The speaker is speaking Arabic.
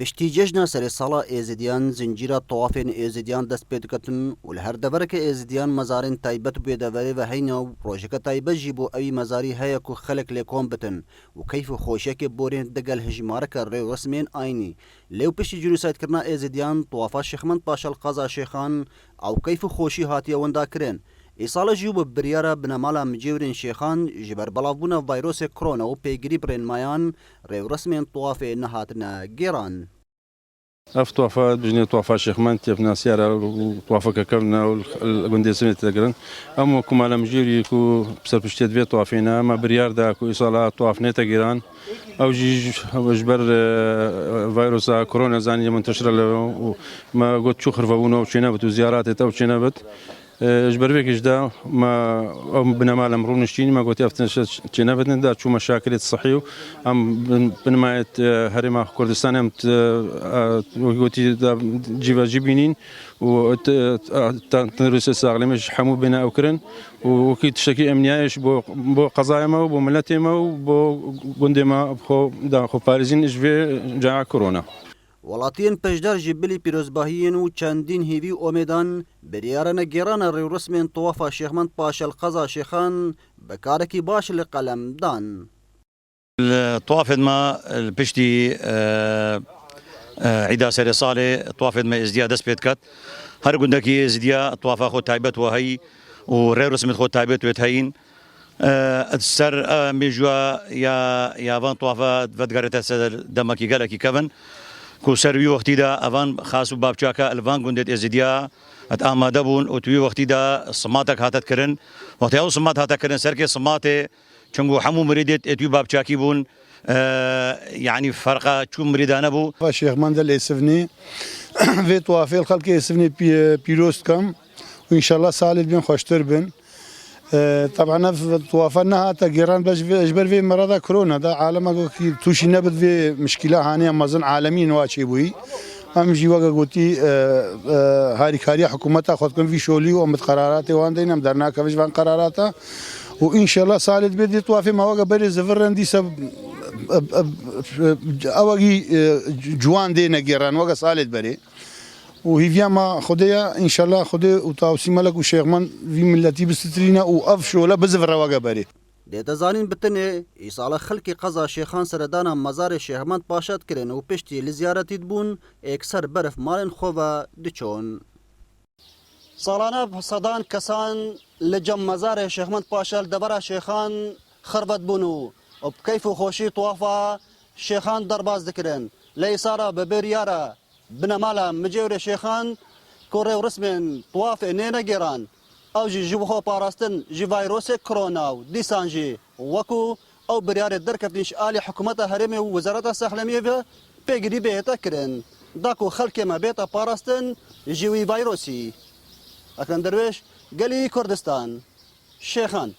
پشتی جژنا سر سالا ایزدیان زنجیرا طوافین ایزدیان دست پید کتن و لهر دورک ایزدیان مزارین تایبت بیدوری و هینا و پروژک تایبت جیبو اوی مزاری هیا کو خلق لیکون بتن و کیف خوشک بورین دگل هجمارک ریو رسمین آینی لیو پشتی جنوسایت کرنا ایزدیان طوافا شیخمند پاشا القضا شیخان او کیف خوشی هاتیا وندا کرن ایسال جیوب بریارا بنمالا مجیورین شیخان جبر بلافبونا ویروس کرونا و پیگری برین مایان ریو رسمین طواف نهاتنا گیران اف طوافات بجني طوافات شيخ منتي في ناسيارا وطوافة كرنا والجندي سميت تقرن أما كم على مجيري كو بسبب اشتيت في طوافينا ما بريار دا كو إصالات طواف نتا جيران أو جي جبر فيروس كورونا زاني منتشرة له ما قلت شو خرفونا وشينابت وزيارات تا وشينابت جبر فيك جدا ما بنا ما لمرون الشيني ما قلت أفتن شينابت ندا شو مشاكل الصحية أم بنماية هرمة كردستان أم وقتي جيبا جيبينين و تنرس الساغلي مش حمو بنا أوكرن وكيد شكي أمنياش بو قضايا ما وبو ملتي ما وبو جندي ما خو باريزين إجفي جاء كورونا ولاتین پشدار جبلی پیروزباهیین و چندین هیوی اومیدان بریارن گیران ریو رسمین طوافا شیخمند پاش القضا شیخان بکارکی باش لقلم دان الطوافد ما البشتي عيدا سري صالي طوافد ما ازدياد دسبيت كات هر قندكي ازديا طوافا خو تايبت وهي وريو رسمت خو تايبت وتهين السر ميجوا يا فان طوافا فدغرت سر دمكي قالكي كفن كو سروي وقتي دا افان خاصو بابچاكا الفان قندت ازديا ات آماده بون و توی وقتی دا صماتك هاتت کرن وقتی او صمات هاتت کرن سرکه صماته چنگو حمو مريدت اتوي بابچاكي بون يعني فرقه شو مريدانه بو الشيخ مندل يسفني في طوافي الخلق يسفني بيروست كم وان شاء الله سالد بين خوشتر بن طبعا في طوافنا هاتا جيران باش اجبر في مرضى كورونا دا عالم توشي نبت في مشكله هانيه مازن عالمين واشي بوي ام جي وقا قلتي هاري كاريا حكومتها خذكم في شولي وامت قراراتي وان دينام درنا كفش فان قراراتها وان شاء الله سالد بدي طوافي ما وقا بري زفرن دي سب اوغي جوان دينا جيران وقا سالد بري وهي ما خديا ان شاء الله خدي وتاوسي ملك وشيخ من في ملتي بسترينا وافشو لا بزفر وقا بري دیتا زانین بتنه ایسال خلقی قضا شیخان سردانا مزار شیخمند پاشد کرن و پشتی لزیارتی دبون اکثر برف مالن خواه دچون سالانه صدان کسان لجم مزار شیخمند پاشد دبر شیخان خربت بونو و بکیف و خوشی طوافا شیخان درباز دکرن لیسارا ببریارا بنمالا مجور شیخان کوره رسمن طواف نينا جيران او جي جبخو باراستن جي فيروس كورونا ديسان جي وكو او بريار دركفتنش آلي حكومة هرمي ووزارة السحلمية بيجري بيتا كرن داكو خلق ما بيتا باراستن جيوي فيروسي اكن درويش قلي كردستان شيخان